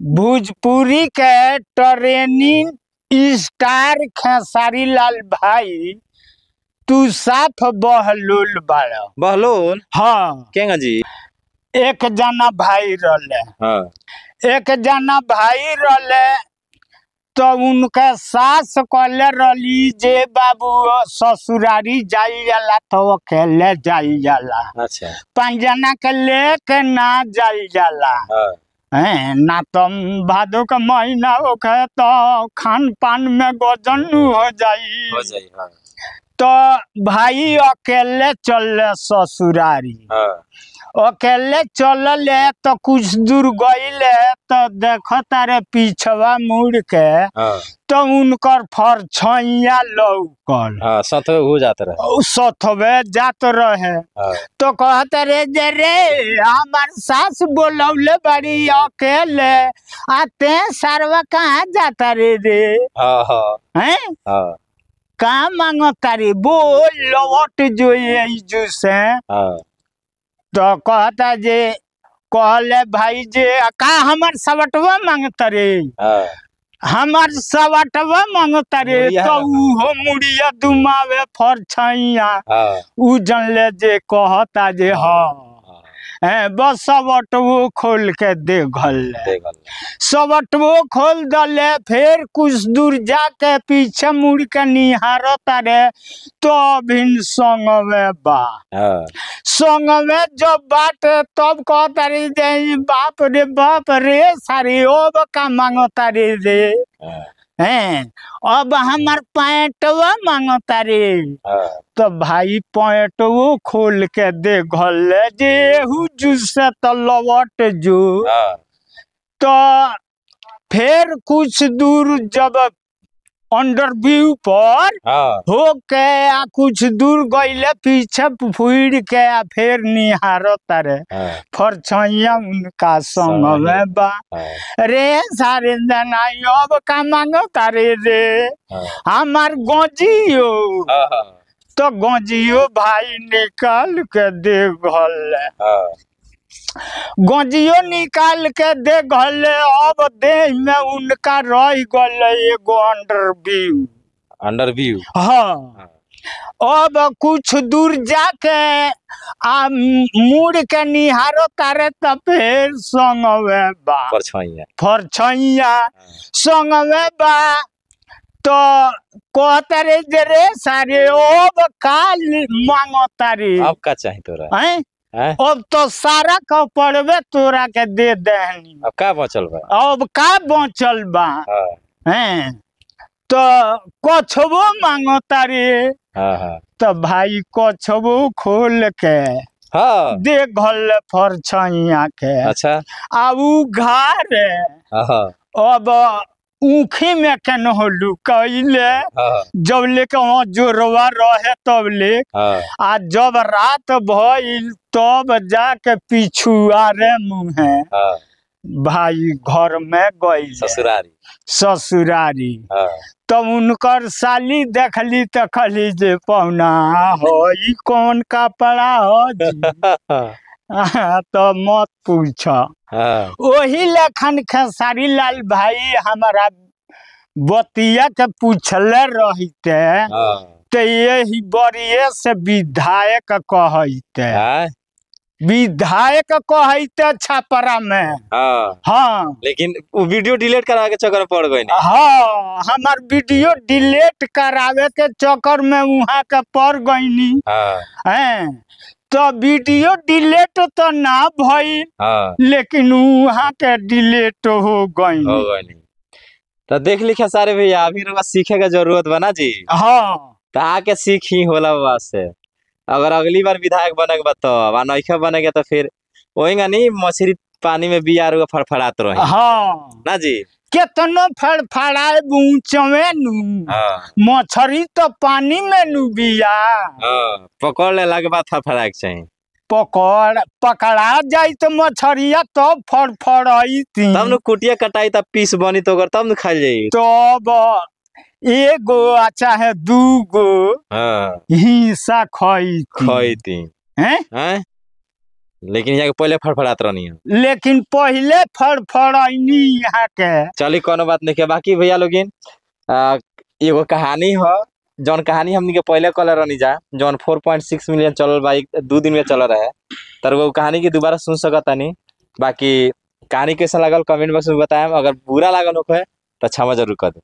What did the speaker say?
भोजपुरी के training star Khesari Lal भाई तू साफ बहलोल बाड़ा। बहलोल? हाँ केंगा जी? एक जना भाई रहले। हाँ। एक जना भाई रहले तो उनके सास कहले रही जे बाबू ससुरारी जाई जाला तो अकेले जाई जाला। अच्छा। 5 जना के लेके ना जाई जाला। हाँ। ना तो भादो का महीना होके तो खान पान में गोजन हो जाई। हाँ। तो भाई अकेले चल ससुरारी। हाँ। अकेले चलले तो कुछ दूर गईले तो देखो तारे पीछवा मुड़ के। हाँ। तो उनकर फरछैया लौकल। हाँ, सतवे हो जाते रहे। सतवे जात रहे। हाँ। तो कहते रे जे रे हमार सास बोलौले बड़ी अकेले आते सरवा कहाँ जाता रे रे। हाँ हाँ। हैं? हाँ। कहाँ मांगता रे बोल लौट जो ये से। हाँ। तो कहता जे कहले भाई जे का हमार सवटवा मांगता रे। हाँ। हमार सवटवा मांगता रे तो उहो मुड़िया दुमावे फरछैया। हाँ। उ जनले जे कहता जे हाँ बस सवटवो खोल के देखल। सवटवो खोल दले फिर कुछ दूर जाके पीछे मुड़ के निहारता रे तो अभिन संगवे बा। संगवे जब बाट तब कहता रे जे बाप रे सारी अब का मांगता रे हैं अब हमार पैंटवा मांगता रे। तो भाई पैंटवो खोल के देखल जे हुजू से तो लवट जो। तो फिर कुछ दूर जब अंडरव्यू पर हो के कुछ दूर गईले पीछे फुड़ के फिर निहारता रे फरछैया उनका संगवे बा। रे सारे जना अब का मांगता रे हमार गोजियो। तो गोजियो भाई निकाल के देखल। गोजियो निकाल के देखल अब देह में उनका रह गल एगो अंडरव्यू। हाँ। अब कुछ दूर जाके मुड़ के निहारो तारे तो फिर संगवे बा फरछैया संगवे बा। तो कहता रे जे रे सारे अब का मांगता रे। अब का चाहिए तोरा हैं? अब तो सारा कपड़वे तोरा के दे देहनी। अब का बचल बा? अब का बचल बा हैं? तो कछबो मांगता रे। तो भाई कछबो खोल के देखल फरछैया के। अच्छा। आउ घर अब ऊखी में केन लुकैले जब लेके वहाँ जोरवा रहे तब ले आ जब रात भइल तब जाके पिछुआ रे मुहे भाई घर में गई ससुरारी। तो उनकर साली देखली तो कहली जे पौना हो ई कौन कपड़ा हो जी। तो मत पूछ। वही लेखन खेसारी लाल भाई हमारा बतिया के पूछले रहते तो यही बड़िए से विधायक कहते। विधायक कहते छपरा में। हाँ लेकिन वो वीडियो डिलीट करा के चक्कर पड़ गई। हाँ हमार वीडियो डिलीट करावे के चक्कर में वहाँ के पड़ गई। तो वीडियो डिलीट तो ना भई लेकिन वहाँ के डिलीट हो गई। तो देख लिखे सारे भैया अभी सीखे का जरूरत बना जी। हाँ तो आके सीखी होला बाबा से। अगर अगली बार विधायक बने बताओ नईखे बनेगा तो फिर वही नहीं मछली पानी में बिया फड़फड़ात रहे। हाँ ना जी केतनो फड़फड़ाए ऊंचवे मछली तो पानी में नु बिया। पकड़ ले के बाद फड़फड़ा के चाहिए। पकड़ा जाई तो मछरिया तो फड़फड़ाई तब न कुटिया कटाई तब पीस बनी तो तब न खाई जाई। तो एगो अच्छा है दूगो हिस्सा खईती हैं? लेकिन यहाँ के पहले फड़फड़ात रहनी है। लेकिन पहले फड़फड़ैनी यहाँ के। चलिए कोनो बात नहीं के। बाकी भैया लोगिन एगो कहानी हो, जौन कहानी हमनी के पहले कल रहनी जा, जौन 4.6 मिलियन चलल बा 2 दिन में चल रहा है, तर वो कहानी की दोबारा सुन सकता नहीं। बाकी कहानी कैसा लगल कमेंट बॉक्स में बताएं, अगर बुरा लागल हो तो क्षमा जरूर कर दे।